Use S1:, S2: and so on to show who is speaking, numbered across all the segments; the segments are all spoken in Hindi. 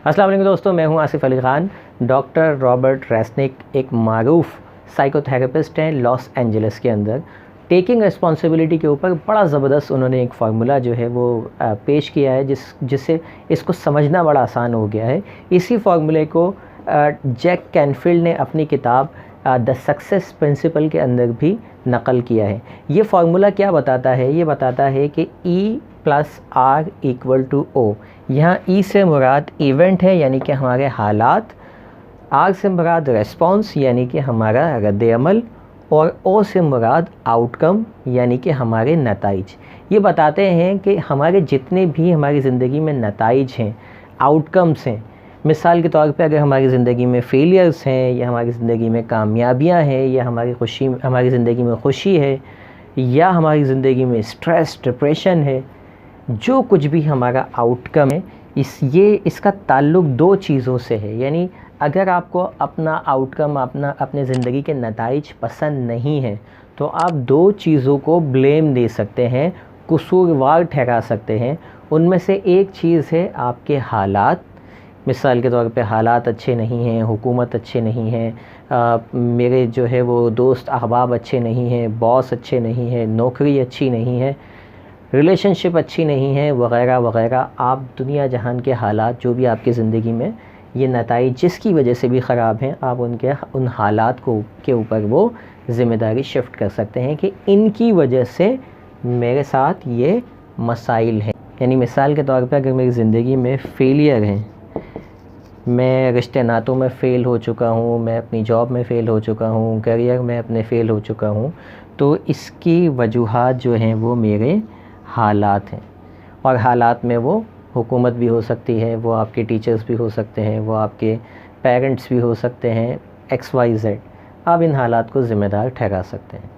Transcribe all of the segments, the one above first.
S1: अस्सलाम वालेकुम दोस्तों, मैं हूं Asif Ali Khan. Doctor Robert Resnick एक मारूफ साइकोथेरेपिस्ट हैं लॉस एंजलिस के अंदर। टेकिंग रिस्पॉन्सिबिलिटी के ऊपर बड़ा ज़बरदस्त उन्होंने एक फार्मूला जो है वो पेश किया है जिससे इसको समझना बड़ा आसान हो गया है। इसी फार्मूले को जैक कैनफील्ड ने अपनी किताब द सक्सेस प्रिंसिपल के अंदर भी नकल किया है। ये फार्मूला क्या बताता है? ये बताता है कि E+R=O। यहाँ E से मुराद इवेंट है, यानी कि हमारे हालात, R से मुराद रेस्पॉन्स यानी कि हमारा रद्द-ए-अमल, और O से मुराद आउटकम यानी कि हमारे नताइज। ये बताते हैं कि हमारे जितने भी हमारी ज़िंदगी में नताइज हैं, आउटकम्स हैं, मिसाल के तौर पे अगर हमारी ज़िंदगी में फेलियर्स हैं या हमारी ज़िंदगी में कामयाबियां हैं या हमारी ज़िंदगी में खुशी है या हमारी ज़िंदगी में स्ट्रेस डिप्रेशन है, जो कुछ भी हमारा आउटकम है इसका ताल्लुक़ दो चीज़ों से है। यानी अगर आपको अपना आउटकम अपने ज़िंदगी के नताइज पसंद नहीं है तो आप दो चीज़ों को ब्लेम दे सकते हैं, कसूरवार ठहरा सकते हैं। उनमें से एक चीज़ है आपके हालात। मिसाल के तौर पे हालात अच्छे नहीं हैं, हुकूमत अच्छे नहीं है, मेरे जो है वो दोस्त अहबाब अच्छे नहीं हैं, बॉस अच्छे नहीं हैं, नौकरी अच्छी नहीं है, रिलेशनशिप अच्छी नहीं है, वग़ैरह वग़ैरह। आप दुनिया जहान के हालात जो भी आपकी ज़िंदगी में ये नताइज जिसकी वजह से भी ख़राब हैं, आप उन हालात के ऊपर वो ज़िम्मेदारी शिफ्ट कर सकते हैं कि इनकी वजह से मेरे साथ ये मसाइल हैं। यानी मिसाल के तौर पे अगर मेरी ज़िंदगी में फेलियर हैं, मैं रिश्ते नातों में फ़ेल हो चुका हूँ, मैं अपनी जॉब में फ़ेल हो चुका हूँ, करियर में अपने फ़ेल हो चुका हूँ, तो इसकी वजूहात जो हैं वो मेरे हालात हैं। और हालात में वो हुकूमत भी हो सकती है, वो आपके टीचर्स भी हो सकते हैं, वो आपके पेरेंट्स भी हो सकते हैं, XYZ। आप इन हालात को ज़िम्मेदार ठहरा सकते हैं।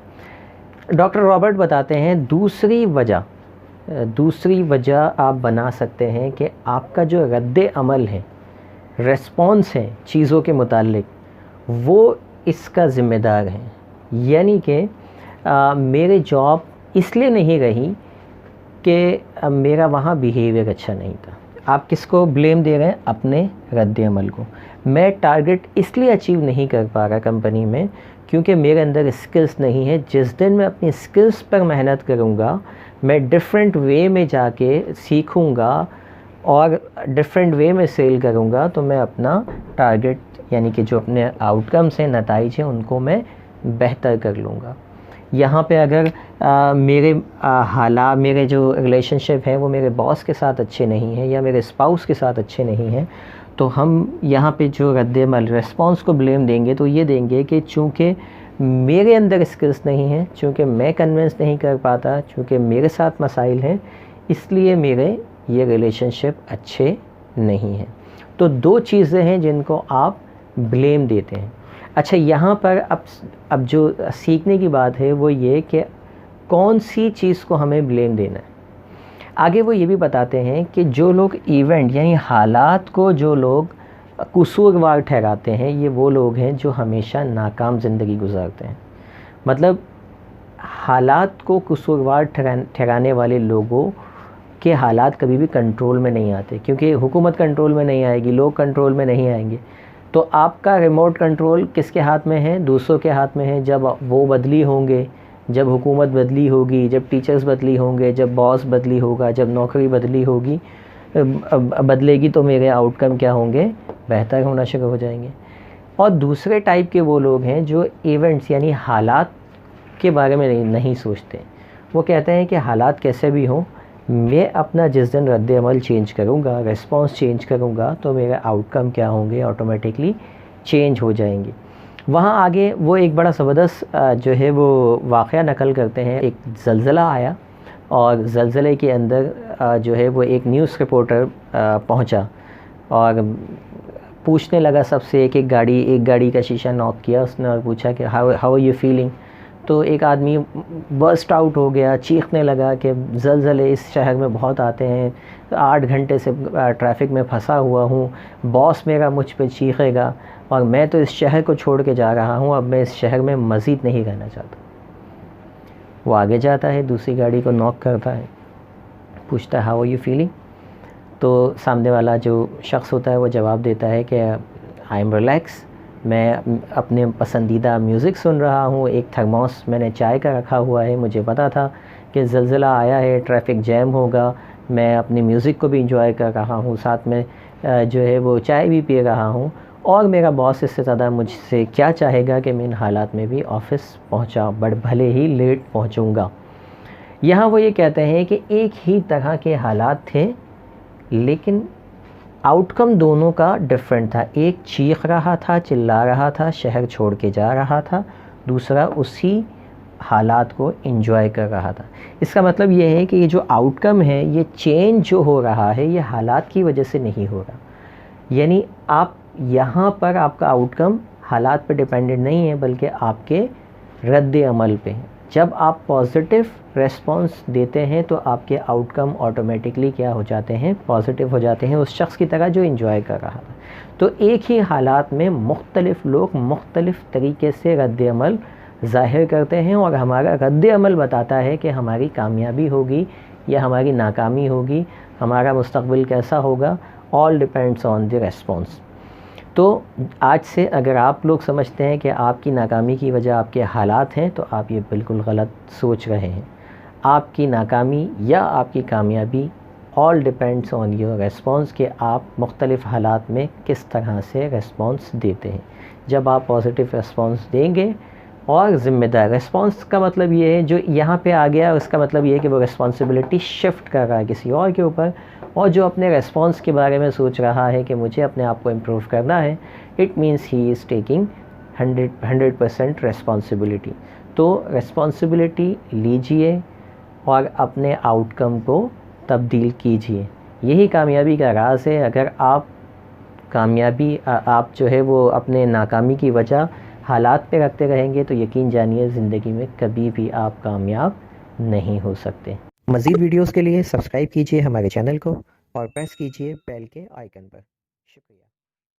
S1: डॉक्टर रॉबर्ट बताते हैं दूसरी वजह आप बना सकते हैं कि आपका जो रद्द-ए-अमल है, रेस्पॉन्स है चीज़ों के मुताल्लिक, वो इसका ज़िम्मेदार है। यानी कि मेरे जॉब इसलिए नहीं रही कि मेरा वहाँ बिहेवियर अच्छा नहीं था। आप किसको ब्लेम दे रहे हैं? अपने रद्द-ए-अमल को। मैं टारगेट इसलिए अचीव नहीं कर पा रहा कंपनी में क्योंकि मेरे अंदर स्किल्स नहीं है। जिस दिन मैं अपनी स्किल्स पर मेहनत करूँगा, मैं डिफरेंट वे में जाके सीखूँगा और डिफरेंट वे में सेल करूँगा, तो मैं अपना टारगेट यानी कि जो अपने आउटकम्स हैं, नताइज हैं, उनको मैं बेहतर कर लूँगा। यहाँ पे अगर मेरे जो रिलेशनशिप हैं वो मेरे बॉस के साथ अच्छे नहीं हैं या मेरे स्पाउस के साथ अच्छे नहीं हैं, तो हम यहाँ पे जो रद्द-ए-अमल रेस्पॉन्स को ब्लेम देंगे तो ये देंगे कि चूँकि मेरे अंदर स्किल्स नहीं हैं, चूँकि मैं कन्विंस नहीं कर पाता, चूँकि मेरे साथ मसाइल हैं, इसलिए मेरे ये रिलेशनशिप अच्छे नहीं हैं। तो दो चीज़ें हैं जिनको आप ब्लेम देते हैं। अच्छा, यहाँ पर अब जो सीखने की बात है वो ये कि कौन सी चीज़ को हमें ब्लेम देना है। आगे वो ये भी बताते हैं कि जो लोग इवेंट यानी हालात को जो लोग कसूरवार ठहराते हैं, ये वो लोग हैं जो हमेशा नाकाम ज़िंदगी गुजारते हैं। मतलब हालात को कसूरवार ठहराने वाले लोगों के हालात कभी भी कंट्रोल में नहीं आते, क्योंकि हुकूमत कंट्रोल में नहीं आएगी, लोग कंट्रोल में नहीं आएंगे। तो आपका रिमोट कंट्रोल किसके हाथ में है? दूसरों के हाथ में है। जब वो बदली होंगे, जब हुकूमत बदली होगी, जब टीचर्स बदली होंगे, जब बॉस बदली होगा, जब नौकरी बदलेगी, तो मेरे आउटकम क्या होंगे? बेहतर होना शुरू हो जाएंगे। और दूसरे टाइप के वो लोग हैं जो इवेंट्स यानी हालात के बारे में नहीं सोचते। वो कहते हैं कि हालात कैसे भी हों, मैं अपना जिस दिन रद्द-ए-अमल चेंज करूँगा, रिस्पॉन्स चेंज करूँगा, तो मेरे आउटकम क्या होंगे? ऑटोमेटिकली चेंज हो जाएंगे। वहाँ आगे वो एक बड़ा ज़बरदस्त जो है वो वाक़या नकल करते हैं। एक ज़लज़ला आया और ज़लज़ले के अंदर जो है वो एक न्यूज़ रिपोर्टर पहुँचा और पूछने लगा सबसे, एक गाड़ी का शीशा नॉक किया उसने और पूछा कि हाउ आर यू फीलिंग। तो एक आदमी बर्स्ट आउट हो गया, चीखने लगा कि ज़लज़ले इस शहर में बहुत आते हैं, 8 घंटे से ट्रैफिक में फंसा हुआ हूँ, बॉस मेरा मुझ पे चीखेगा और मैं तो इस शहर को छोड़ के जा रहा हूँ, अब मैं इस शहर में मज़ीद नहीं रहना चाहता। वो आगे जाता है, दूसरी गाड़ी को नॉक करता है, पूछता है हाउ आर यू फीलिंग। तो सामने वाला जो शख्स होता है वो जवाब देता है कि आई एम रिलैक्स, मैं अपने पसंदीदा म्यूज़िक सुन रहा हूँ, एक थर्मोस मैंने चाय का रखा हुआ है, मुझे पता था कि ज़लज़ला आया है, ट्रैफिक जैम होगा, मैं अपने म्यूज़िक को भी इंजॉय कर रहा हूँ, साथ में जो है वो चाय भी पी रहा हूँ, और मेरा बॉस इससे ज़्यादा मुझसे क्या चाहेगा कि मैं इन हालात में भी ऑफ़िस पहुँचा, भले ही लेट पहुँचूँगा। यहाँ वो ये कहते हैं कि एक ही तरह के हालात थे, लेकिन आउटकम दोनों का डिफरेंट था। एक चीख रहा था, चिल्ला रहा था, शहर छोड़ के जा रहा था, दूसरा उसी हालात को एंजॉय कर रहा था। इसका मतलब ये है कि ये जो आउटकम है, ये चेंज जो हो रहा है, ये हालात की वजह से नहीं हो रहा। यानी आप यहाँ पर आपका आउटकम हालात पे डिपेंडेंट नहीं है, बल्कि आपके रद्द अमल पे है। जब आप पॉजिटिव रेस्पॉन्स देते हैं तो आपके आउटकम ऑटोमेटिकली क्या हो जाते हैं, पॉजिटिव हो जाते हैं, उस शख्स की तरह जो एंजॉय कर रहा था। तो एक ही हालात में मुख्तलिफ़ लोग मुख्तलिफ़ तरीके से रद्द अमल ज़ाहिर करते हैं, और हमारा रद्द अमल बताता है कि हमारी कामयाबी होगी या हमारी नाकामी होगी, हमारा मुस्तक़बिल कैसा होगा। All depends on the response. तो आज से अगर आप लोग समझते हैं कि आपकी नाकामी की वजह आपके हालात हैं, तो आप ये बिल्कुल गलत सोच रहे हैं। आपकी नाकामी या आपकी कामयाबी all depends on your response, कि आप मुख्तलिफ़ हालात में किस तरह से रेस्पॉन्स देते हैं। जब आप पॉजिटिव रेस्पॉन्स देंगे और ज़िम्मेदार, रेस्पॉन्स का मतलब ये है, जो यहाँ पे आ गया उसका मतलब ये है कि वो रिस्पॉन्सिबिलिटी शिफ्ट कर रहा है किसी और के ऊपर, और जो अपने रेस्पॉन्स के बारे में सोच रहा है कि मुझे अपने आप को इम्प्रूव करना है, it means he is taking 100% responsibility. तो रिस्पॉन्सिबिलिटी लीजिए और अपने आउटकम को तब्दील कीजिए। यही कामयाबी का राज है। अगर आप कामयाबी आप जो है वो अपने नाकामी की वजह हालात पे रखते रहेंगे, तो यकीन जानिए ज़िंदगी में कभी भी आप कामयाब नहीं हो सकते। मज़ीद वीडियोस के लिए सब्सक्राइब कीजिए हमारे चैनल को और प्रेस कीजिए बेल के आइकन पर। शुक्रिया।